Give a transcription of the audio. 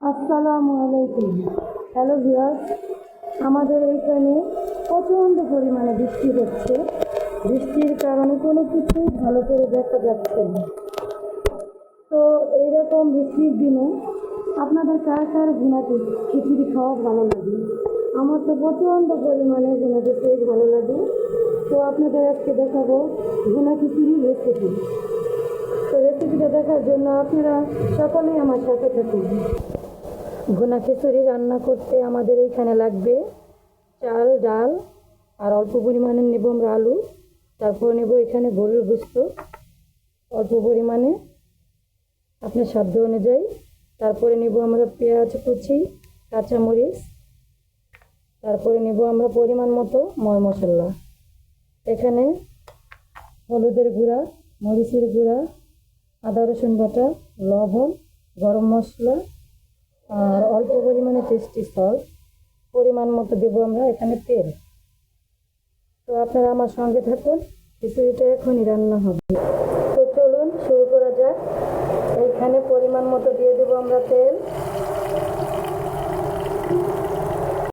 আসসালামু আলাইকুম। Hello viewers, আমাদের এইখানে প্রচণ্ড পরিমাণে বৃষ্টি হচ্ছে। বৃষ্টির কারণে কোনো কিছুই ভালো করে দেখা যাচ্ছে না। তো এইরকম বৃষ্টির দিনে আপনাদের কার কার ভুনা খিচুড়ি খাওয়া ভালো লাগে? আমার তো প্রচণ্ড পরিমাণে ভুনা খিচুড়ি ভালো লাগে। তো আপনাদের আজকে দেখাবো ভুনা খিচুড়ির রেসিপি। তো রেসিপিটা দেখার জন্য আপনারা সকলেই আমার সাথে থাকুন। ভুনা খিচুড়ি রান্না করতে আমাদের এইখানে লাগবে চাল, ডাল আর অল্প পরিমাণে নেব আমরা আলু। তারপর নেব এখানে গরুর গোশত অল্প পরিমাণে আপনার সাধ্য অনুযায়ী। তারপরে নেব আমরা পেঁয়াজ কুচি, কাঁচামরিচ। তারপরে নেব আমরা পরিমাণ মতো ময় মশলা। এখানে হলুদের গুঁড়া, মরিচের গুঁড়া, আদা রসুন বাটা, লবণ, গরম মশলা আর অল্প পরিমাণে টেস্টি সল্ট। পরিমাণ মতো দেবো আমরা এখানে তেল। তো আপনারা আমার সঙ্গে থাকুন, খিচুড়িটা এখনই রান্না হবে। তো চলুন শুরু করা যাক। এইখানে পরিমাণ মতো দিয়ে দেবো আমরা তেল।